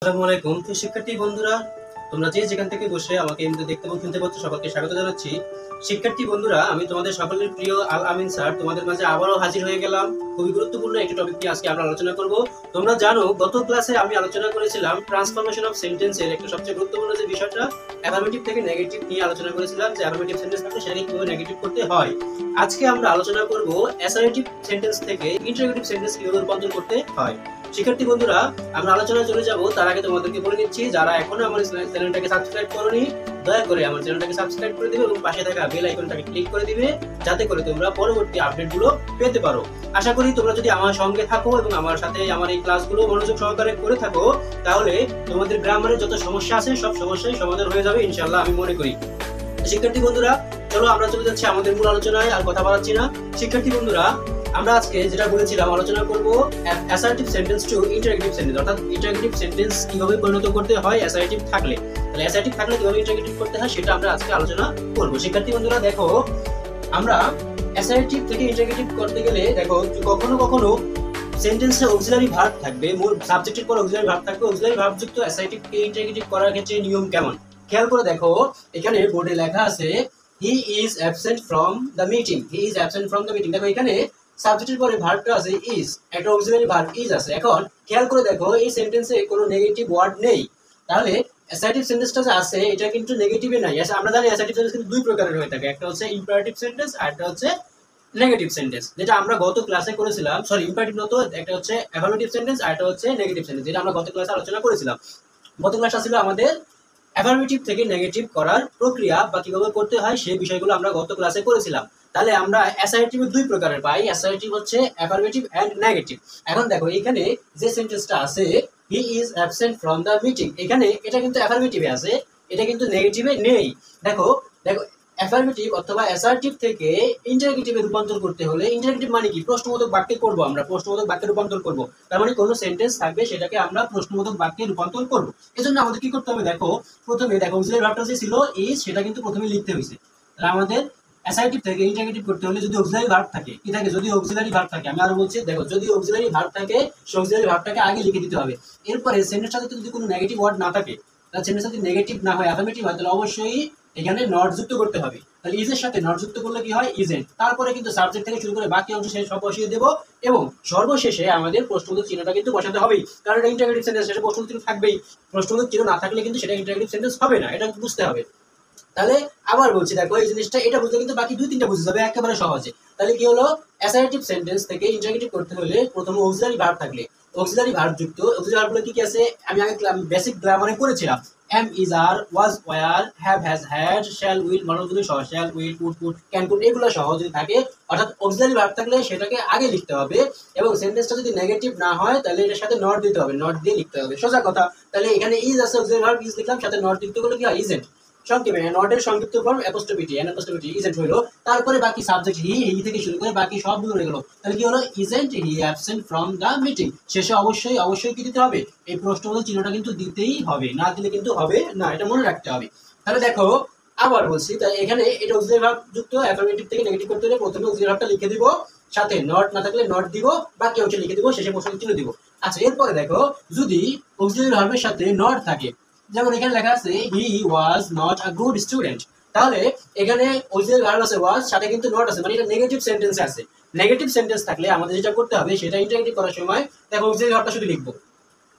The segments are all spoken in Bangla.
আসসালামু আলাইকুম। তো শিক্ষার্থী বন্ধুরা, তোমরা যে যেখান থেকে বসে আমাকে এই মুহূর্তে দেখতে এবং শুনতে পাচ্ছ, সকলকে স্বাগত জানাচ্ছি। শিক্ষার্থী বন্ধুরা, আমি তোমাদের সকলের প্রিয় আল আমিন স্যার তোমাদের মাঝে আবারও হাজির হয়ে গেলাম। খুবই গুরুত্বপূর্ণ একটি টপিক নিয়ে আজকে আমরা আলোচনা করব। তোমরা জানো, গত ক্লাসে আমি আলোচনা করেছিলাম ট্রান্সফরমেশন অফ সেন্টেন্সের একটা সবচেয়ে গুরুত্বপূর্ণ যে বিষয়টা অ্যাফার্মেটিভ থেকে নেগেটিভ নিয়ে আলোচনা করেছিলাম, যে অ্যাফার্মেটিভ সেন্টেন্স থাকলে সেটাকে কিভাবে নেগেটিভ করতে হয়। আজকে আমরা আলোচনা করব অ্যাসার্টিভ সেন্টেন্স থেকে ইন্টারোগেটিভ সেন্টেন্স কিভাবে রূপান্তর করতে হয়। শিক্ষার্থী বন্ধুরা, আমরা আলোচনায় চলে যাব তার আগে তোমাদেরকে বলে দিচ্ছি, যারা এখনো আমার চ্যানেলটাকে সাবস্ক্রাইব করোনি, দয়া করে আমার চ্যানেলটাকে সাবস্ক্রাইব করে দিবে এবং পাশে থাকা বেল আইকনটাকে ক্লিক করে দিবে, যাতে করে তোমরা পরবর্তী আপডেটগুলো পেতে পারো। আশা করি তোমরা যদি আমার সঙ্গে থাকো এবং আমার সাথে আমার এই ক্লাসগুলো মনোযোগ সহকারে করে থাকো, তাহলে তোমাদের গ্রামারের যত সমস্যা আছে সব সমস্যাই সমাধান হয়ে যাবে ইনশাআল্লাহ, আমি মনে করি। শিক্ষার্থী বন্ধুরা, চলো আমরা চলে যাচ্ছি আমাদের মূল আলোচনায়, আর কথা বাড়াচ্ছি না। শিক্ষার্থী বন্ধুরা, আমরা আজকে যেটা বলেছিলাম আলোচনা করব assertive sentence to interrogative sentence, অর্থাৎ ইন্টারোগেটিভ সেন্টেন্স কিভাবে পরিণত করতে হয় অ্যাসার্টিভ থাকলে। তাহলে অ্যাসার্টিভ থাকলে কিভাবে ইন্টারোগেটিভ করতে হয় সেটা আমরা আজকে আলোচনা করব। শিক্ষার্থী বন্ধুরা দেখো, আমরা অ্যাসার্টিভ থেকে ইন্টারোগেটিভ করতে গেলে দেখো কখনো কখনো সেন্টেন্সে অক্সিলারি ভার্ব থাকবে, মূল সাবজেক্টের পর অক্সিলারি ভার্ব থাকবে। অক্সিলারি ভার্ব যুক্ত অ্যাসার্টিভ কে ইন্টারোগেটিভ করার ক্ষেত্রে নিয়ম কেমন খেয়াল করে দেখো। এখানে বোর্ডে লেখা আছে he is absent from the meeting, he is absent from the meeting. দেখো এখানে সাবজেক্টের পরে ভার্বটা আছে ইজ, একটা অক্সিলারি ভার্ব ইজ আছে। এখন খেয়াল করে দেখো এই সেন্টেন্সে কোনো নেগেটিভ ওয়ার্ড নেই, তাহলে অ্যাসার্টিভ সেন্টেন্সটা যে আছে এটা কিন্তু নেগেটিভে নাই। আমরা জানি অ্যাসার্টিভ সেন্টেন্স কিন্তু দুই প্রকারের হয়ে থাকে, একটা হচ্ছে ইম্পারেটিভ সেন্টেন্স আর একটা হচ্ছে নেগেটিভ সেন্টেন্স, যেটা আমরা গত ক্লাসে করেছিলাম। সরি, ইম্পারেটিভ নতো, একটা হচ্ছে অ্যাফার্মেটিভ সেন্টেন্স আর একটা হচ্ছে নেগেটিভ সেন্টেন্স, যেটা আমরা গত ক্লাসে আলোচনা করেছিলাম। গত ক্লাসটা ছিল আমাদের অ্যাফার্মেটিভ থেকে নেগেটিভ করার প্রক্রিয়া বা কিভাবে করতে হয় সেই বিষয়গুলো আমরা গত ক্লাসে করেছিলাম। তাহলে আমরা অ্যাসার্টিভ দুই প্রকারের পাই, অ্যাসার্টিভ হচ্ছে অ্যাফার্মেটিভ এন্ড নেগেটিভ। এখন দেখো এখানে যে সেন্টেন্সটা আছে he is absent from the meeting, এখানে এটা কিন্তু অ্যাফার্মেটিভে আছে, এটা কিন্তু নেগেটিভে নেই। দেখো দেখো অ্যাফার্মেটিভ অথবা অ্যাসার্টিভ থেকে ইন্টারোগেটিভে রূপান্তর করতে হলে, ইন্টারোগেটিভ মানে কি, প্রশ্নবোধক বাক্যে করব, আমরা প্রশ্নবোধক বাক্যে রূপান্তর করব। তার মানে কোনো সেন্টেন্স থাকবে সেটাকে আমরা প্রশ্নবোধক বাক্যে রূপান্তর করব। এজন্য আমাদের কি করতে হবে, দেখো প্রথমে দেখো অক্সিলারি ভার্বটা যে ছিল ইজ, সেটা কিন্তু প্রথমে লিখতে হয়েছে। তাহলে আমাদের অ্যাসার্টিভ থেকে ইন্টারোগেটিভ করতে হলে যদি অক্সিলারি ভার্ব থাকে, কি থাকে, যদি অক্সিলারি ভার্ব থাকে, আমি আরো বলছি, দেখো যদি অক্সিলারি ভার্ব থাকে সেই অক্সিলারি ভার্বটাকে আগে লিখে দিতে হবে। এরপরে সেন্টেন্সটার সাথে যদি কোনো নেগেটিভ ওয়ার্ড না থাকে, তাহলে সেন্টেন্স যদি নেগেটিভ না হয়, অ্যাফার্মেটিভ হয়, তাহলে অবশ্যই এখানে নট যুক্ত করতে হবে। তাহলে ইজের সাথে নট যুক্ত করলে কি হয়, ইজেন্ট। তারপরে কিন্তু সাবজেক্ট থেকে শুরু করে বাকি অংশ শেষ সব বসিয়ে দেবো এবং সর্বশেষে আমাদের প্রশ্নবোধক চিহ্নটা কিন্তু বসাতে হবেই, কারণ এটা ইন্টারোগেটিভ সেন্টেন্স, শেষে প্রশ্নবোধক চিহ্ন থাকবেই। প্রশ্নবোধক চিহ্ন না থাকলে কিন্তু সেটা ইন্টারোগেটিভ সেন্টেন্স হবে না, এটা বুঝতে হবে। তাহলে আবার বলছি, দেখো এই জিনিসটা এটা বুঝলে কিন্তু বাকি দুই তিনটা বুঝে যাবে একেবারে সহজে। তাহলে কি হলো, অ্যাসার্টিভ সেন্টেন্স থেকে ইন্টারোগেটিভ করতে হলে প্রথমে অক্সিলারি ভার্ব থাকলে, অক্সিলারি ভার্ব যুক্ত, অক্সিলারি ভার্বগুলো কি কি আছে আমি আগে বেসিক গ্রামারে করেছিলাম। Am is are, was were, have has had, shall will, মানুষগুলো সহ, shall will, could could, can could, এগুলো সহ যদি থাকে, অর্থাৎ অক্সিলারি ভার্ব থাকলে সেটাকে আগে লিখতে হবে। এবং সেন্টেন্সটা যদি নেগেটিভ না হয় তাহলে এটার সাথে নট দিতে হবে, নট দিয়ে লিখতে হবে, সোজা কথা। তাহলে এখানে ইজ আছে, অক্সিলারি ভার্ব ইজ লিখলাম, সাথে নট যুক্ত করলে কি হয়, ইজেন্ট। সংক্ষেপে নটের সংক্ষিপ্ত ফর্ম অ্যাপোস্ট্রোফি টি, অ্যাপোস্ট্রোফি ইজেন্ট হলো। তারপরে বাকি সাবজেক্ট হি, হি থেকে শুরু করে বাকি সবগুলো রয়ে গেল। তাহলে কি হলো, isn't he absent from the meeting. শেষে অবশ্যই অবশ্যই কি দিতে হবে, এই প্রশ্নবোধক চিহ্নটা কিন্তু দিতেই হবে, না দিলে কিন্তু হবে না, এটা মনে রাখতে হবে। তাহলে দেখো আবার বলছি, তাই এখানে এটা অক্সিলারি ভার্ব যুক্ত অ্যাফার্মেটিভ থেকে নেগেটিভ করতে হলে প্রথমে অক্সিলারি ভার্বটা লিখে দিব, সাথে নট না থাকলে নট দিব, বাকি অংশ লিখে দিব, শেষে প্রশ্নবোধক চিহ্ন দিব। আচ্ছা, এরপরে দেখো যদি অক্সিলারি ভার্বের সাথে নট থাকে, যেমন এখানে লেখা আছে he was not a good student, তাহলে এখানে অক্সিলারি ভার্ব আছে ওয়াজ, সাথে কিন্তু নট আছে, মানে এটা নেগেটিভ সেন্টেন্স আছে। নেগেটিভ সেন্টেন্স থাকলে আমাদের যেটা করতে হবে, সেটা ইন্টারোগেটিভ করার সময় দেখো অক্সিলারি ভার্বটা শুধু লিখবো।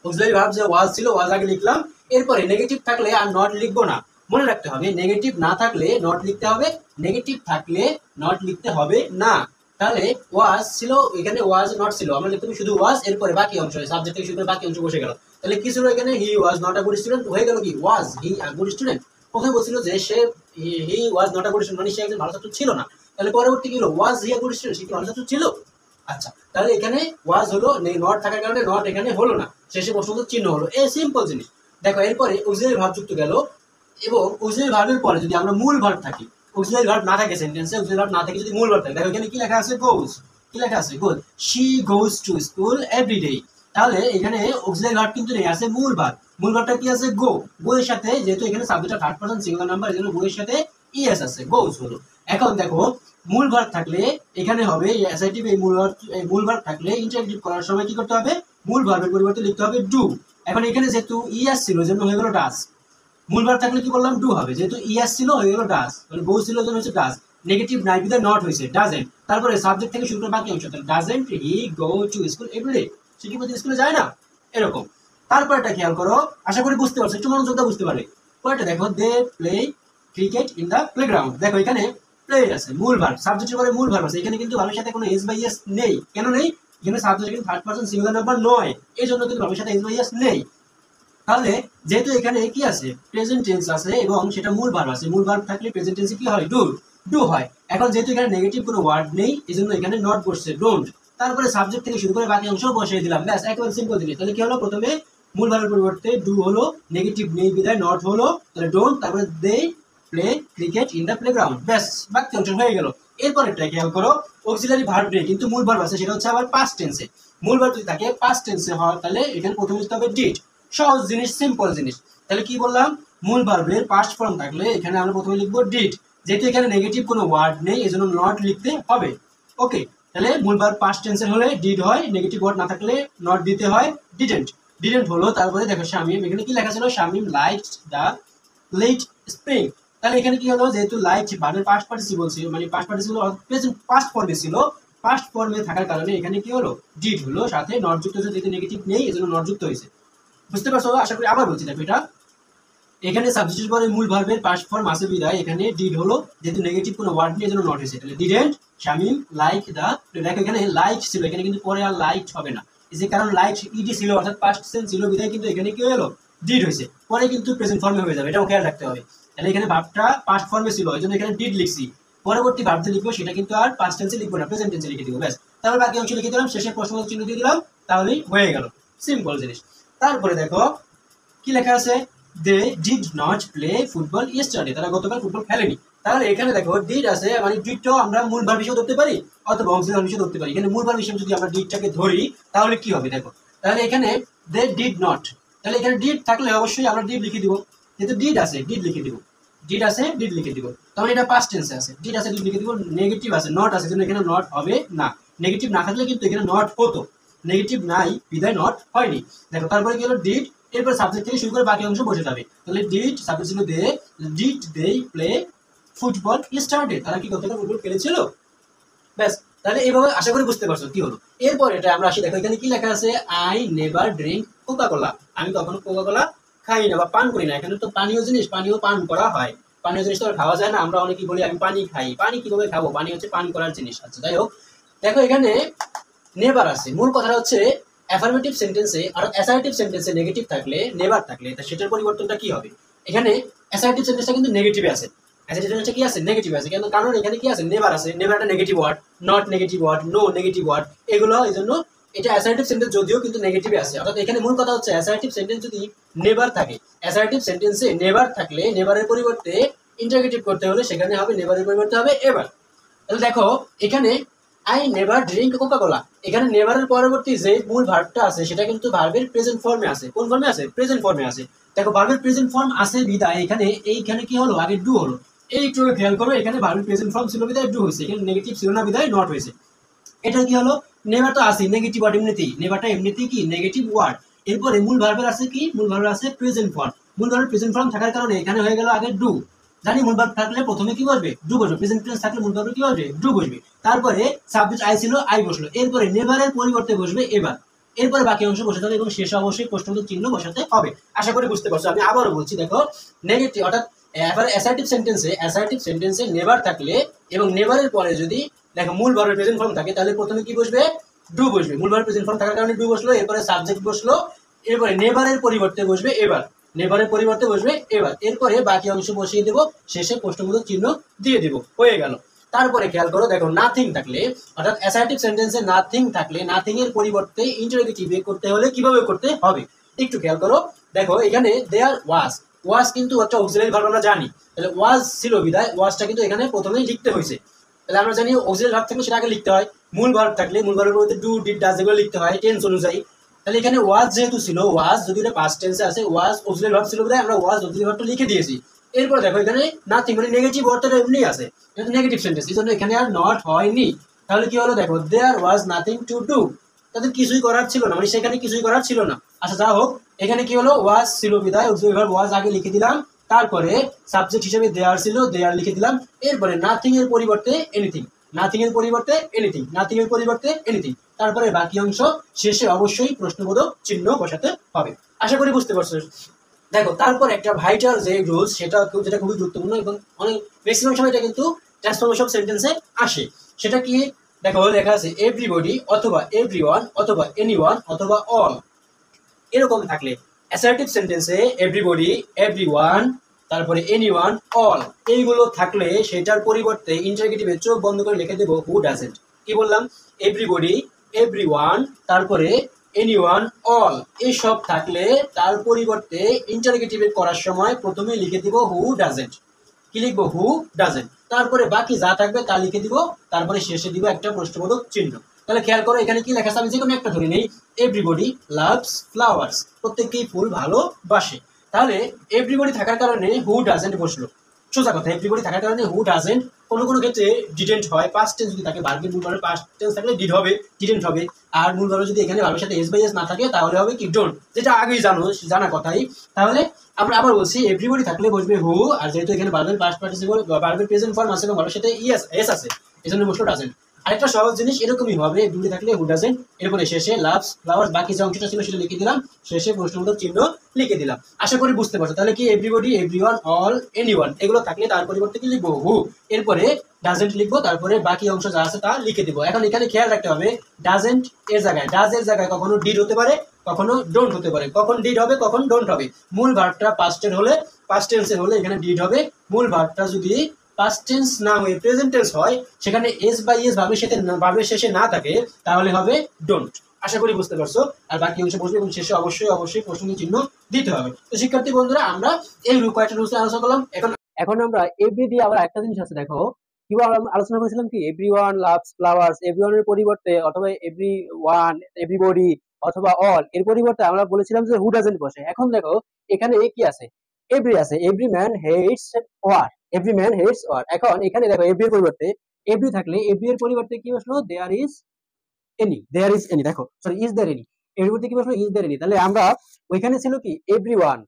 অক্সিলারি ভার্ব যে ওয়াজ ছিল, ওয়াজ আগে লিখলাম, এরপরে নেগেটিভ থাকলে আর নট লিখবো না। মনে রাখতে হবে নেগেটিভ না থাকলে নট লিখতে হবে, নেগেটিভ থাকলে নট লিখতে হবে না। তাহলে ওয়াজ ছিল, এখানে ওয়াজ নট ছিল, আমরা লিখতে হবে শুধু ওয়াজ, এরপরে বাকি অংশ সাবজেক্ট থেকে শুরু করে বাকি অংশ বসে গেল। তাহলে কি ছিল এখানে, he was not a good student, হয়ে গেল কি, ওয়াজ হি আ গুড স্টুডেন্ট। প্রথমে বলছিল যে সে, he was not a good student, মানে সে একজন ভালো ছাত্র ছিল না। তাহলে পরবর্তী কি হলো, ওয়াজ হি আ গুড স্টুডেন্ট, সে কি ভালো ছাত্র ছিল। আচ্ছা, তাহলে এখানে ওয়াজ হলো, নট থাকার কারণে নট এখানে হলো না, শেষে প্রশ্নবোধক চিহ্ন হলো, এই সিম্পল জিনিস। দেখো এরপরে অক্সিলারি ভার্ব যুক্ত গেল, এবং অক্সিলারি ভার্বের পরে যদি আমরা মূল ভার্ব থাকি, অক্সিলারি ভার্ব না থাকে সেন্টেন্সে, অক্সিলারি ভার্ব না থাকে যদি মূল ভার্ব থাকে, দেখো এখানে কি লেখা আছে, গোজ, কি লেখা আছে, goes, she goes to school every day. তাহলে এখানে অক্সিলারি ভার্ব কিন্তু নেই, আছে মূল ভার্ব। মূল ভার্বটা কি আছে, গো, গো এর সাথে, যেহেতু এখানে সাবজেক্টটা থার্ড পারসন সিঙ্গুলার নাম্বার, এজন্য গো এর সাথে ইএস আছে, গোজ হলো। এখন দেখো মূল ভার্ব থাকলে এখানে হবে অ্যাসার্টিভ, এই মূল ভার্ব থাকলে ইন্টারোগেটিভ করার সময় কি করতে হবে, মূল ভার্বের পরিবর্তে লিখতে হবে ডু। এখন এখানে যেহেতু ইয়াস ছিল জন্য হয়ে গেল ডাজ, মূল ভার্ব থাকলে কি বললাম ডু হবে, যেহেতু ইয়াস ছিল হয়ে গেল ডাজ, মানে গো ছিল জন্য হচ্ছে ডাজ, নেগেটিভ নাই বিদায় নট হয়েছে ডাজেন্ট, তারপরে সাবজেক্ট থেকে শুরু করে বাকি অংশ, তাহলে doesn't he go to school everyday, সে কি প্রতি স্কুলে যায় না, এরকম। তারপরটা খেয়াল করো, আশা করি বুঝতে পারছো, একটু মনোযোগ দিয়ে বুঝতে পারবে। পরেরটা দেখো, they play cricket in the playground, দেখো এখানে প্লে আছে, মূল ভার্ব, সাবজেক্টের পরে মূল ভার্ব আছে, এখানে কিন্তু ভার্বের সাথে কোনো এস বাই এস নেই, কেন নেই, এখানে সাবজেক্ট কিন্তু থার্ড পারসন সিঙ্গুলার নাম্বার নয়, এই জন্য কিন্তু ভার্বের সাথে এস বাই এস নেই। তাহলে যেহেতু এখানে কি আছে, প্রেজেন্ট টেন্স আছে এবং সেটা মূল ভার্ব আছে, মূল ভার্ব থাকলে প্রেজেন্ট টেন্সে কি হয়, ডু, ডু হয়। এখন যেহেতু এখানে নেগেটিভ কোনো ওয়ার্ড নেই, এজন্য এখানে নট বসছে, ডোন্ট, তারপরে সাবজেক্ট থেকে শুরু করে বাকি অংশ বসিয়ে দিলাম, ব্যাস একেবারে সিম্পল জিনিস। তাহলে কি হলো, প্রথমে মূল ভার্বের পরিবর্তে ডু হলো, নেগেটিভ নেই বিদায় নট হলো, তাহলে ডোন্ট, তারপরে they play cricket in the playground, ব্যাস বাকি অংশ হয়ে গেল। এরপরেরটা খেয়াল করো, অক্সিলারি ভার্ব নেই কিন্তু মূল ভার্ব আছে, সেটা হচ্ছে আবার পাস্ট টেন্সে, মূল ভার্ব যদি থাকে পাস্ট টেন্সে হয়, তাহলে এখানে প্রথমে লিখতে হবে ডিড, সহজ জিনিস, সিম্পল জিনিস। তাহলে কি বললাম, মূল ভার্বের পাস্ট ফর্ম থাকলে এখানে আমরা প্রথমে লিখবো ডিড, যেহেতু এখানে নেগেটিভ কোনো ওয়ার্ড নেই এজন্য নট লিখতে হবে। ওকে, তাহলে মূল ভার্ব পাস্ট টেন্সের হলে ডিড হয়, নেগেটিভ ওয়ার্ড না থাকলে নট দিতে হয়, ডিডেন্ট, ডিডেন্ট হলো। তারপরে দেখো শামিম, এখানে কি লেখা ছিল, Shamim liked the late spring, তাহলে এখানে কি হলো, যেহেতু লাইকড ভার্বের পাস্ট পার্টিসিপল ছিল, মানে পাস্ট পার্টিসিপল প্রেজেন্ট পাস্ট ফর্মে ছিল, পাস্ট ফর্মে থাকার কারণে এখানে কি হলো, ডিড হলো, সাথে নট যুক্ত হয়েছে, যেহেতু নেগেটিভ নেই এজন্য নট যুক্ত হয়েছে। বুঝতে পারছো, আশা করি। আবার বলছি দেখো, এটা এখানে সাবজেক্টের পরে মূল ভার্বের পাস্ট ফর্ম আছে বিদায় এখানে ডিড হলো, যেহেতু নেগেটিভ কোনো ওয়ার্ড নেই এজন্য নট হয়েছে, তাহলে ডিডেন্ট শামিম লাইক দা, দেখো এখানে লাইক ছিল, এখানে কিন্তু পরে আর লাইক হবে না, এই যে কারণ লাইক ইডি ছিল অর্থাৎ পাস্ট টেন্স ছিল বিদায় কিন্তু এখানে কি হলো, ডিড হয়েছে, পরে কিন্তু প্রেজেন্ট ফর্মে হয়ে যাবে, এটাও খেয়াল রাখতে হবে। তাহলে এখানে ভার্বটা পাস্ট ফর্মে ছিল এই জন্য এখানে ডিড লিখছি, পরবর্তী ভার্ব যে লিখবো সেটা কিন্তু আর পাস্ট টেন্সে লিখবো না, প্রেজেন্ট টেন্সে লিখে দিব, ব্যাস। তারপর বাকি অংশ লিখে দিলাম, শেষে প্রশ্নবোধক চিহ্ন দিয়ে দিলাম, তাহলেই হয়ে গেল, সিম্পল জিনিস। তারপরে দেখো কি লেখা আছে, they did not play football yesterday, তারা গতকাল ফুটবল খেলেনি। তাহলে এখানে দেখো ডিড আছে, মানে ডিডটাও আমরা মূল ভার্ব হিসেবে ধরতে পারি অথবা অক্সিলারি ভার্ব হিসেবে ধরতে পারি। এখানে মূল ভার্ব হিসেবে যদি আমরা ডিডটাকে ধরি তাহলে কি হবে দেখো, তাহলে এখানে দে ডিড নট, তাহলে এখানে ডিড থাকলে অবশ্যই আমরা ডিড লিখে দিব, যেহেতু ডিড আছে ডিড লিখে দিব, ডিড আছে ডিড লিখে দিব, তাহলে এটা পাস্ট টেন্সে আছে, ডিড আছে ডিড লিখে দিব, নেগেটিভ আছে নট আছে জন্য এখানে নট হবে না, নেগেটিভ না থাকলে কিন্তু এখানে নট হতো, নেগেটিভ নাই বিদায় নট হয়নি। দেখো তারপরে কি হলো, ডিড, এরপর সাবজেক্ট থেকে শুরু করে বাকি অংশ বসে যাবে, তাহলে ডিড সাবজেক্ট ছিল they, did they play football yesterday, তারা কি গতকাল ফুটবল খেলেছিল, ব্যাস। তাহলে এইভাবে আশা করি বুঝতে পারছো কি হলো। এরপর এটা আমরা আসি, দেখো এখানে কি লেখা আছে, I never drink Coca Cola, আমি কখনো কোকা কোলা খাই না বা পান করি না, এখানে তো পানীয় জিনিস, পানীয় পান করা হয়, পানীয় জিনিস তো আর খাওয়া যায় না, আমরা অনেকেই বলি আমি পানি খাই, পানি কিভাবে খাবো, পানি হচ্ছে পান করার জিনিস। আচ্ছা যাই হোক, দেখো এখানে নেভার আছে, মূল কথাটা হচ্ছে অ্যাফার্মেটিভ সেন্টেন্সে আর অ্যাসার্টিভ সেন্টেন্সে নেগেটিভ থাকলে, নেভার থাকলে, তা সেটার পরিবর্তনটা কি হবে, এখানে অ্যাসার্টিভ সেন্টেন্সটা কিন্তু নেগেটিভে আছে, অ্যাসার্টিভ সেন্টেন্সটা কি আছে, নেগেটিভ আছে, কেন, কারণ এখানে কি আছে, নেভার আছে, নেভার একটা negative word, not negative word, no negative word, এগুলো এই জন্য এটা অ্যাসার্টিভ সেন্টেন্স যদিও কিন্তু নেগেটিভে আছে, অর্থাৎ এখানে মূল কথা হচ্ছে অ্যাসার্টিভ সেন্টেন্স যদি নেভার থাকে, অ্যাসার্টিভ সেন্টেন্সে নেভার থাকলে নেভারের পরিবর্তে ইন্টারগেটিভ করতে হলে সেখানে হবে নেভারের পরিবর্তে হবে এভার। তাহলে দেখো এখানে I never drink Coca Cola, এখানে নেভারের পরবর্তী যে মূল ভার্বটা আছে সেটা কিন্তু ভার্বের প্রেজেন্ট ফর্মে আছে, কোন ফর্মে আছে, প্রেজেন্ট ফর্মে আছে। দেখো ভার্বের প্রেজেন্ট ফর্ম আছে বিদায় এইখানে কি হলো, আগে ডু হলো, একটু খেয়াল করো, এখানে ভার্বের প্রেজেন্ট ফর্ম ছিল বিদায় ডু হয়েছে, এখানে নেগেটিভ ছিল না বিদায় নট হয়েছে। এটা কি হলো, নেভার তো আছে নেগেটিভ ওয়ার্ড এমনিতেই, নেভারটা এমনিতেই কি নেগেটিভ ওয়ার্ড, এরপরে মূল ভার্বের আছে কি, মূল ভার্বের আছে প্রেজেন্ট ফর্ম, মূল ভার্বের প্রেজেন্ট ফর্ম থাকার কারণে এখানে হয়ে গেল আগে ডু, জানি মূল ভার্ব থাকলে প্রথমে কি বসবে, ডু বসবে, প্রেজেন্ট টেন্স থাকলে মূল ভার্বে কি বসবে, ডু বসবে, তারপরে সাবজেক্ট আই ছিল আই বসলো, এরপরে নেভারের পরিবর্তে বসবে এবার, এরপরে বাকি অংশ বসাতে হবে এবং শেষে অবশ্যই প্রশ্নবোধক চিহ্ন বসাতে হবে। আশা করি বুঝতে পারছো। আমি আবারও বলছি, দেখো নেগেটিভ অর্থাৎ এবার অ্যাসার্টিভ সেন্টেন্সে নেভার থাকলে এবং নেভারের পরে যদি দেখো মূল ভার্বের প্রেজেন্ট ফর্ম থাকে তাহলে প্রথমে কি বসবে, ডু বসবে, মূল ভার্বের প্রেজেন্ট ফর্ম থাকার কারণে ডু বসলো, এরপরে সাবজেক্ট বসলো, এরপরে নেভারের পরিবর্তে বসবে এবার, নেভারের পরিবর্তে বসবে এবার, এরপরে বাকি অংশ বসিয়ে দেবো, শেষে প্রশ্নবোধক চিহ্ন দিয়ে দেবো, হয়ে গেল। তারপরে খেয়াল করো, দেখো নাথিং থাকলে অর্থাৎ অ্যাসার্টিভ সেন্টেন্সে নাথিং থাকলে নাথিং এর পরিবর্তে ইন্টারোগেটিভ করতে হলে কিভাবে করতে হবে একটু খেয়াল করো। দেখো এখানে দেয়ার ওয়াজ কিন্তু একটা অক্সিলারি ভার্ব আমরা জানি, তাহলে ওয়াজ ছিল বিদায় ওয়াজটা কিন্তু এখানে প্রথমেই লিখতে হয়েছে, তাহলে আমরা জানি অক্সিলারি ভার্ব থাকলে সেটা আগে লিখতে হয়, মূল ভার্ব থাকলে মূল ভার্বের মধ্যে ডু ডিড ডাজ এগুলো লিখতে হয় টেন্স অনুযায়ী। তাহলে এখানে ওয়াজ যেহেতু ছিল, ওয়াজ যদি এটা পাস্ট টেন্সে আছে, ওয়াজ অক্সিলারি ভার্ব ছিল বিদায় আমরা ওয়াজ অক্সিলারি ভার্বটা লিখে দিয়েছি। এরপর দেখো এখানে নাথিং মানে নেগেটিভ ওয়ার্ডটা এমনি আছে, এটা নেগেটিভ সেন্টেন্স, এই জন্য এখানে আর নট হয়নি। তাহলে কি হলো, দেখো দেয়ার ওয়াজ নাথিং টু ডু, তাদের কিছুই করার ছিল না, মানে সেখানে কিছুই করার ছিল না। আচ্ছা যা হোক, এখানে কি হলো, ওয়াজ ছিল বিদায় অক্সিলারি ওয়াজ আগে লিখে দিলাম, তারপরে সাবজেক্ট হিসেবে দেয়ার ছিল, দেয়ার লিখে দিলাম, এরপরে নাথিং এর পরিবর্তে এনিথিং, নাথিং এর পরিবর্তে এনিথিং, নাথিং এর পরিবর্তে এনিথিং, তারপরে বাকি অংশ শেষে অবশ্যই প্রশ্নবোধক চিহ্ন বসাতে হবে। আশা করি বুঝতে পারছো। দেখো তারপর একটা ভাইটাল যে রুলস, যেটা খুবই গুরুত্বপূর্ণ এবং অনেক ম্যাক্সিমাম সময় এটা কিন্তু ট্রান্সফরমেশন সেন্টেন্সে আসে। সেটা কি, দেখো লেখা আছে এভরিবডি অথবা এভরিওয়ান অথবা এনিওয়ান অথবা অল, এরকম থাকলে অ্যাসার্টিভ সেন্টেন্সে এভরিবডি, এভরিওয়ান, তারপরে এনিওয়ান, অল, এইগুলো থাকলে সেটার পরিবর্তে ইন্টারগেটিভে চোখ বন্ধ করে লিখে দেবো হু ডাজেন্ট। কি বললাম, এভরিবডি, এভরিওয়ান, তারপরে এনিওয়ান, অল, এইসব থাকলে তার পরিবর্তে ইন্টারগেটিভে করার সময় প্রথমে লিখে দিব হু ডাজেন্ট। কি লিখবো, হু ডাজেন্ট, তারপরে বাকি যা থাকবে তা লিখে দিব, তারপরে শেষে দিব একটা প্রশ্নবোধক চিহ্ন। তাহলে খেয়াল করো এখানে কি লেখা আছে, আমি যে কোনো একটা ধরে নেই, এভরিবডি লাভস ফ্লাওয়ার্স, প্রত্যেককেই ফুল ভালোবাসে। তাহলে এভরিবডি থাকার কারণে হু ডাজেন্ট বসলো, সোজা কথা, এভরিবডি থাকার কারণে হু ডাজেন্ট, কোনো কোনো ক্ষেত্রে ডিডেন্ট হয়, পাস্ট টেন্স যদি থাকে, ভার্বের মূল ভার্বের পাস্ট টেন্স থাকলে ডিড হবে, ডিডেন্ট হবে, আর মূল ভার্ব যদি এখানে ভার্বের সাথে এস বাই এস না থাকে তাহলে হবে কি ডোন্ট, যেটা আগেই জানা কথাই। তাহলে আমরা আবার বলছি এভরিবডি থাকলে বসবে হু, আর যেহেতু এখানে ভার্বের পাস্ট পার্টিসিপল ভার্বের প্রেজেন্ট ফর্ম আছে এবং ভার্বের সাথে এস আছে, এজন্য বসলো ডাজেন্ট। আরেকটা সহজ জিনিস এরকমই হবে, এভরিবডি থাকলে হু ডাজেন্ট, এরপরে শেষে লাভস ফ্লাওয়ার্স, বাকি যে অংশটা ছিল সেটা লিখে দিলাম, শেষে প্রশ্নবোধক চিহ্ন লিখে দিলাম। আশা করি বুঝতে পারছো। তাহলে কি এভরিবডি, এভরিওয়ান, অল, এনিওয়ান, এগুলো থাকলে তার পরিবর্তে কি লিখবো, হু, এরপরে ডাজেন্ট লিখবো, তারপরে বাকি অংশ যা আছে তা লিখে দিব। এখন এখানে খেয়াল রাখতে হবে, ডাজেন্ট এর জায়গায়, ডাজ এর জায়গায় কখনো ডিড হতে পারে, কখনো ডোন্ট হতে পারে, কখন ডিড হবে কখন ডোন্ট হবে। মূল ভার্বটা পাস্টের হলে, পাস্ট টেন্সের হলে এখানে ডিড হবে, মূল ভার্বটা যদি পাস্ট টেন্স না হয়ে প্রেজেন্ট টেন্স হয়, সেখানে এস বাই এস ভার্বের শেষে না থাকে, তাহলে হবে ডোন্ট। আশা করি বুঝতে পারছো। আর বাকি অংশ বসবে এবং শেষে অবশ্যই প্রশ্ন চিহ্ন দিতে হবে। তো শিক্ষার্থী বন্ধুরা, আমরা এই কয়েকটা রুলস আলোচনা করলাম। এখন আমরা এভরি দিয়ে আবার একটা জিনিস আছে, দেখো কিভাবে আমরা আলোচনা করেছিলাম কি, এভরিওয়ান লাভস ফ্লাওয়ার্স, এভরিওয়ানের পরিবর্তে অথবা এভরিওয়ান, এভরিবডি অথবা অল, এর পরিবর্তে আমরা বলেছিলাম যে হু ডাজেন্ট বসে। এখন দেখো এখানে কি আছে, এভরি আছে, every man hates war, every man hates war. এখন এখানে দেখো এভরি এর পরিবর্তে এভরি থাকলে এভরি এর পরিবর্তে কি বসলো, there is any, there is any, দেখো সরি ইজ দেয়ার এনি, এর পরিবর্তে কি বসলো, ইজ দেয়ার এনি। তাহলে আমরা ওইখানে ছিল কি এভরিওয়ান,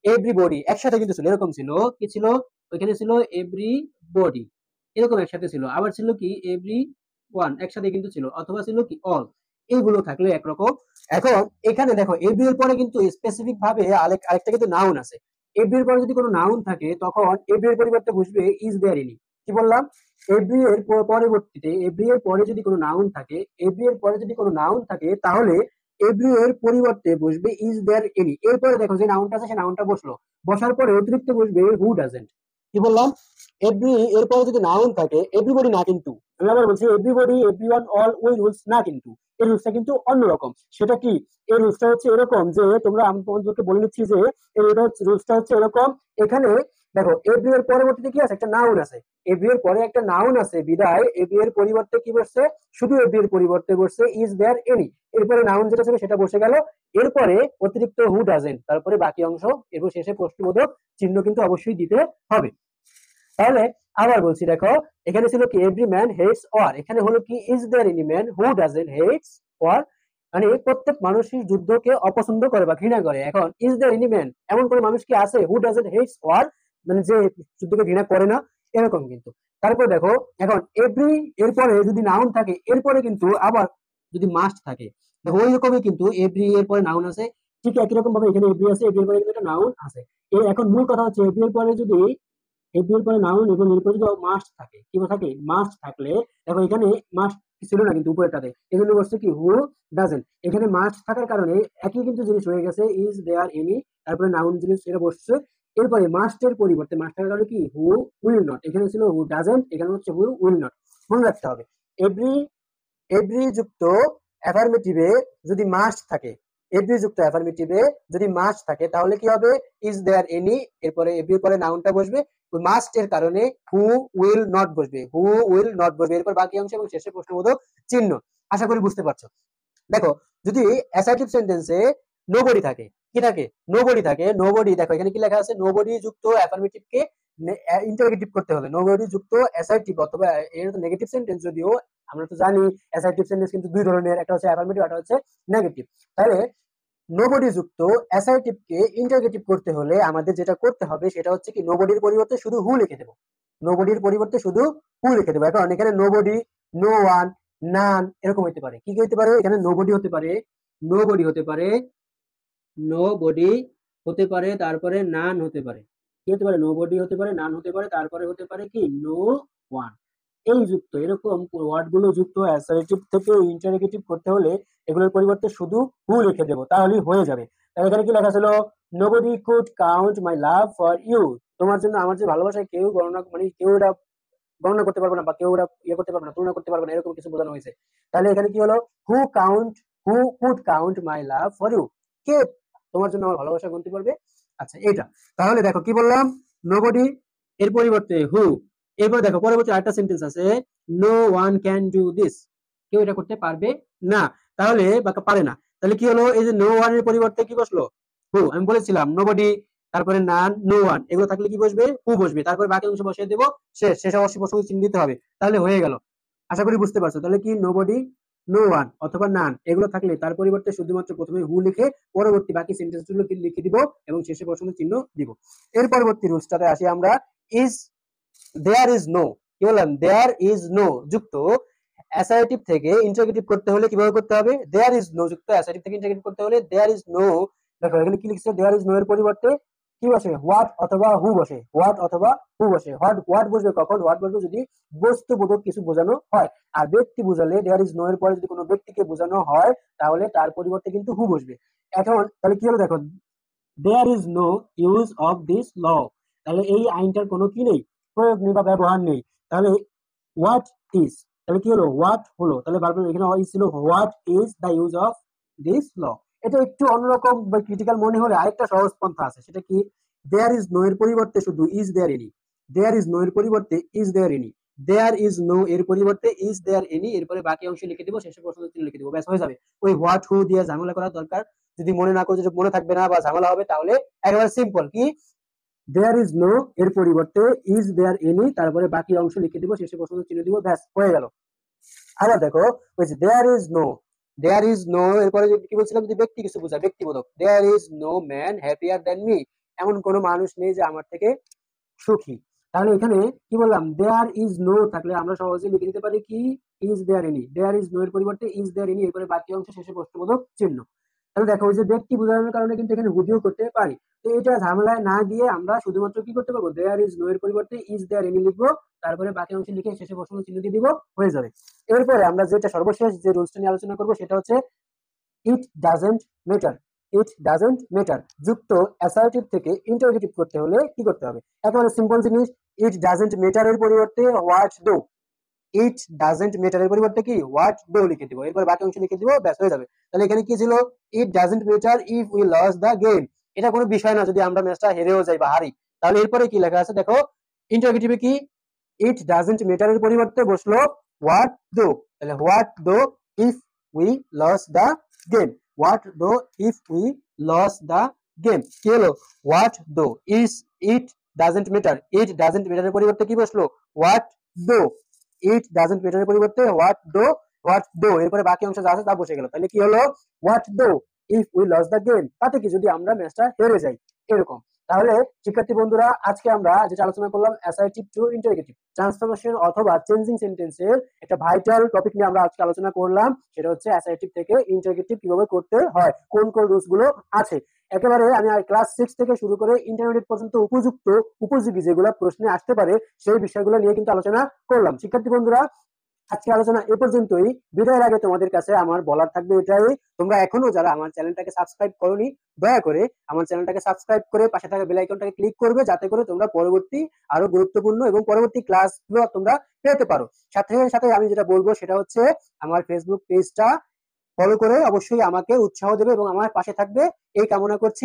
এভরিবডি একসাথে কিন্তু ছিল, এরকম ছিল, কি ছিল ওইখানে ছিল এভরিবডি, এরকম একসাথে ছিল, আবার ছিল কি এভরি ওয়ান একসাথে কিন্তু ছিল, অথবা ছিল কি অল, এইগুলো থাকলে একরকম। এখন এখানে দেখো এভরি এর পরে কিন্তু স্পেসিফিক ভাবে আরেকটা কিন্তু নাউন আছে। এভরি এর পরে যদি কোনো নাউন থাকে তখন এভরি এর পরিবর্তে বসবে ইজ দেয়ার এনি। কি বললাম, এভরি এর পরবর্তীতে এভরি এর পরে যদি কোনো নাউন থাকে, এভরি এর পরে যদি কোনো নাউন থাকে তাহলে এভরি এর পরিবর্তে বসবে ইজ দেয়ার এনি। এরপরে দেখো যে নাউনটা আছে সেই নাউনটা বসলো, বসার পরে অতিরিক্ত বসবে হু ডাজেন্ট। কি বললাম, এভরি এরপরে যদি নাউন থাকে, এভরিবডি না কিন্তু, আমি আবার বলছি এভরিবডি, এভরিওয়ান, অল, ওই রুলস না কিন্তু, এই রুলসটা কিন্তু অন্যরকম। সেটা কি, এই রুলসটা হচ্ছে এরকম যে আমি তোমাদেরকে বলে নিচ্ছি যে রুলসটা হচ্ছে এরকম। এখানে দেখো এভরি এর পরবর্তীতে কি আছে, একটা নাউন আছে, এভরি এর পরে একটা নাউন আছে বিদায় এভরি এর পরিবর্তে কি বসছে, শুধু এভরি এর পরিবর্তে বসছে ইজ দেয়ার এনি। এরপরে নাউন যেটা ছিল সেটা বসে গেল, এরপরে অতিরিক্ত হু ডাজেন্ট, তারপরে বাকি অংশ, এরপর শেষে প্রশ্নবোধক চিহ্ন কিন্তু অবশ্যই দিতে হবে। তাহলে আবার বলছি, দেখো এখানে ছিল কি এভরি ম্যান হেটস ওয়ার, এখানে হলো কি is there any man who doesn't hates war, মানে প্রত্যেক মানুষই যুদ্ধকে অপছন্দ করে বা ঘৃণা করে। এখন ইজ দেয়ার এনি ম্যান, এমন কোন মানুষ কি আছে হু ডাজেন্ট হেটস ওয়ার, মানে যে যুদ্ধকে ঘৃণা করে না, এরকম কিন্তু। তারপর দেখো এখন এভরি এরপরে যদি নাউন থাকে, এরপরে কিন্তু আবার যদি মাস্ট থাকে, দেখো ওই রকমই কিন্তু এভরি এরপরে নাউন আছে, ঠিক একই রকম ভাবে এখানে এভরি আছে, এভরি এর পরে কিন্তু একটা নাউন আছে। এখন মূল কথা হচ্ছে এভরি এর পরে যদি এর পরে নাউন এবং এর পরে যদি মাস্ট থাকে, কি থাকে মাস্ট থাকলে, দেখো এখানে মাস্ট ছিল না কিন্তু উপরেটাতে, এজন্য বলছে কি হু ডাজেন্ট। এখানে মাস্ট থাকার কারণে একই কিন্তু জিনিস হয়ে গেছে, ইজ দেয়ার এনি, তারপরে নাউন জিনিস এটা বসছে, এরপরে মাস্টের পরিবর্তে মাস্ট থাকার কারণে কি হু উইল নট, এখানে ছিল হু ডাজেন্ট, এখানে হচ্ছে হু উইল নট। মনে রাখতে হবে এভরি, এভরি যুক্ত অ্যাফার্মেটিভে যদি মাস্ট থাকে, এভরি যুক্ত অ্যাফার্মেটিভে যদি মাস্ট থাকে তাহলে কি হবে, ইজ দেয়ার এনি, এরপরে এভরি পরে নাউনটা বসবে, ওই মাস্ট এর কারণে হু উইল নট বসবে, হু উইল নট বসবে, এরপর বাকি অংশ এবং শেষে প্রশ্নবোধক চিহ্ন। আশা করি বুঝতে পারছো। দেখো যদি অ্যাসার্টিভ সেন্টেন্সে নোবডি থাকে, কি থাকে, নোবডি থাকে, নোবডি দেখো এখানে কি লেখা আছে, নোবডি যুক্ত অ্যাফার্মেটিভকে ইন্টারোগেটিভ করতে হলে, নোবডি যুক্ত অ্যাসার্টিভ অথবা এর নেগেটিভ সেন্টেন্স যদিও আমরা তো জানি অ্যাসার্টিভ সেন্টেন্স কিন্তু দুই ধরনের, একটা হচ্ছে অ্যাফার্মেটিভ, একটা হচ্ছে নেগেটিভ। তাহলে নোবডি যুক্ত অ্যাসার্টিভকে ইন্টারগেটিভ করতে হলে আমাদের যেটা করতে হবে সেটা হচ্ছে কি নোবডির পরিবর্তে শুধু হু লিখে দেবো। নোবডির পরিবর্তে শুধু হু লিখে দেবো। এখন এখানে নোবডি, নো ওয়ান, নান এরকম হতে পারে। কি কি হতে পারে? এখানে নোবডি হতে পারে, নোবডি হতে পারে, নোবডি হতে পারে, তারপরে নান হতে পারে। কি হতে পারে? নোবডি হতে পারে, নান হতে পারে, তারপরে হতে পারে কি নো ওয়ান। এই যুক্ত এরকম ওয়ার্ড গুলো যুক্ত অ্যাসার্টিভ থেকে ইন্টারোগেটিভ করতে হলে এগুলোর পরিবর্তে শুধু হু লিখে দেবো, তাহলেই হয়ে যাবে। তাহলে এখানে কি লেখা ছিল? Nobody could count my love for you. তোমার জন্য আমার যে ভালোবাসায় কেউ গণনা, মানে কেউ এটা গণনা করতে পারবে না, বা কেউ ওরা ইয়ে করতে পারবে না, তুলনা করতে পারবে না, এরকম কিছু বোঝানো হয়েছে। তাহলে এখানে কি হলো? Who count, who could count my love for you. কে তোমার জন্য আমার ভালোবাসা গুনতে পারবে? আচ্ছা এটা। তাহলে দেখো কি বললাম, নোবডি এর পরিবর্তে হু। এরপর দেখো পরবর্তী আরেকটা সেন্টেন্স আছে, no one can do this. কেউ এটা করতে পারবে না, তাহলে বা পারে না। তাহলে কি হলো? এই যে নো ওয়ান এর পরিবর্তে কি বসলো? হু। আমি বলেছিলাম নোবডি, তারপরে নান, নো ওয়ান এগুলো থাকলে কি বসবে? হু বসবে। তারপরে বাকি অংশ বসিয়ে দেবো, শেষ। শেষ অবশ্যই বসে চিহ্ন দিতে হবে, তাহলে হয়ে গেল। আশা করি বুঝতে পারছো। তাহলে কি নোবডি, নো ওয়ান অথবা নান এগুলো থাকলে তার পরিবর্তে শুধুমাত্র প্রথমে হু লিখে পরবর্তী বাকি সেন্টেন্স গুলো লিখে দিব এবং শেষে প্রশ্ন চিহ্ন দিব। এর পরবর্তী রুলসটাতে আসি আমরা। Is, there is no. কি বললাম? দেয়ার ইজ নো যুক্ত অ্যাসার্টিভ থেকে ইন্টারগেটিভ করতে হলে কিভাবে করতে হবে? দেয়ার ইজ নো যুক্ত অ্যাসার্টিভ থেকে ইন্টারগেটিভ করতে হলে দেয়ার ইজ নো। দেখো এখানে কি লিখছে? দেয়ার ইজ নো এর পরিবর্তে কি বসে? হোয়াট অথবা হু বসে। হোয়াট অথবা হু বসে। হোয়াট বসবে কখন? হোয়াট বসবে যদি বস্তুবোধক কিছু বোঝানো হয়। আর ব্যক্তি বোঝালে দেয়ার ইজ নো এর পরে যদি কোনো ব্যক্তিকে বোঝানো হয় তাহলে তার পরিবর্তে কিন্তু হু বসবে। এখন তাহলে কি হলো দেখো, there is no use of this law. তাহলে এই আইনটার কোনো কি নেই, প্রয়োগ নেই বা ব্যবহার নেই। তাহলে হোয়াট ইজ, তাহলে কি হলো? হোয়াট হলো। তাহলে বারবার এখানে ছিল what is the use of this law. এটা একটু অন্যরকম বা ক্রিটিক্যাল মনে হলে আরেকটা সহজ পন্থা আছে, সেটা কি? দেয়ার ইজ নো এর পরিবর্তে শুধু is there any. There is no এর পরিবর্তে is there any. There is no এর পরিবর্তে ইজ দেয়ার এনি, এরপরে বাকি অংশ লিখে দিব, শেষে প্রশ্ন চিহ্ন লিখে দিব, ব্যাস হয়ে যাবে। ওই হোয়াট হু দিয়ে ঝামেলা করার দরকার যদি মনে না করে, যদি মনে থাকবে না বা ঝামেলা হবে, তাহলে একেবারে সিম্পল কি, দেয়ার ইজ নো এর পরিবর্তে ইজ দেয়ার এনি, তারপরে বাকি অংশ লিখে দিব, শেষে প্রশ্ন চিহ্ন দিব, ব্যাস হয়ে গেল। আবার দেখো ওই যে there is no, there is no এরপরে কি বলছিলাম? যদি ব্যক্তি কিছু বোঝায়, ব্যক্তিবোধক। There is no man happier than me. এমন কোনো মানুষ নেই যে আমার থেকে সুখী। তাহলে এখানে কি বললাম? দেয়ার ইজ নো থাকলে আমরা সহজে লিখে দিতে পারি কি, is there any. There is no এর পরিবর্তে ইজ দেয়ার এনি, এরপরে বাকি অংশ শেষে প্রশ্নবোধক চিহ্ন। তাহলে দেখো ওই যে ব্যক্তি বোঝানোর কারণে কিন্তু এখানে হুদিও করতে পারি। তো এটা ঝামেলায় না গিয়ে আমরা শুধুমাত্র কি করতে পারবো? দেয়ার ইজ নো এর পরিবর্তে ইজ দেয়ার এনি লিখবো, তারপরে বাকি অংশ লিখে শেষে প্রশ্ন চিহ্ন দিয়ে দিব, হয়ে যাবে। এরপরে আমরা যেটা সর্বশেষ যে রুলসটা নিয়ে আলোচনা করবো সেটা হচ্ছে ইট doesn't matter. It doesn't matter যুক্ত অ্যাসার্টিভ থেকে ইন্টারোগেটিভ করতে হলে কি করতে হবে? একেবারে সিম্পল জিনিস। ইট ডাজেন্ট ম্যাটার এর পরিবর্তে what do. It doesn't matter এর পরিবর্তে কি হোয়াট ডু লিখে দিব, এরপর বাকি অংশ লিখে দিব, ব্যাস হয়ে যাবে। তাহলে এখানে কি ছিল? It doesn't matter if we lose the game. এটা কোনো বিষয় না যদি আমরা ম্যাচটা হেরেও যাই বা হারি। তাহলে এরপরে কি লেখা আছে দেখো, ইন্টারোগেটিভে কি ইট ডাজেন্ট ম্যাটার এর পরিবর্তে বসলো হোয়াট ডু। তাহলে what do if we lose the game. What do if we lose the game. কি হলো? What do is it doesn't matter. It doesn't matter এর পরিবর্তে কি বসলো? What do. It doesn't matter এর পরিবর্তে হোয়াট ডু, হোয়াট ডু এরপরে বাকি অংশ যা আছে তা বসে গেল। তাহলে কি হলো? What do if we lose the game. তাতে কি যদি আমরা ম্যাচটা হেরে যাই, এরকম। তাহলে শিক্ষার্থী বন্ধুরা আজকে আমরা যেটা আলোচনা করলাম অ্যাসার্টিভ টু ইন্টারোগেটিভ ট্রান্সফরমেশন অথবা চেঞ্জিং সেন্টেন্সের একটা ভাইটাল টপিক নিয়ে আমরা আজকে আলোচনা করলাম। সেটা হচ্ছে অ্যাসার্টিভ থেকে ইন্টারোগেটিভ কিভাবে করতে হয়, কোন কোন রুলস গুলো আছে। একেবারে আমি ক্লাস 6 থেকে শুরু করে ইন্টারমিডিয়েট পর্যন্ত উপযুক্ত উপযোগী যেগুলো প্রশ্নে আসতে পারে সেই বিষয়গুলো নিয়ে কিন্তু আলোচনা করলাম। শিক্ষার্থী বন্ধুরা আজকে আলোচনা এ পর্যন্তই। বিদায়ের আগে তোমাদের কাছে আমার বলার থাকবে এটাই, তোমরা এখনো যারা আমার চ্যানেলটাকে সাবস্ক্রাইব করোনি দয়া করে আমার চ্যানেলটাকে সাবস্ক্রাইব করে পাশে থাকা বেল আইকনটাকে ক্লিক করবে, যাতে করে তোমরা পরবর্তী আরো গুরুত্বপূর্ণ এবং পরবর্তী ক্লাসগুলো তোমরা পেতে পারো। সাথে সাথে আমি যেটা বলবো সেটা হচ্ছে আমার ফেসবুক পেজটা ফলো করে অবশ্যই আমাকে উৎসাহ দেবে এবং আমার পাশে থাকবে এই কামনা করছি।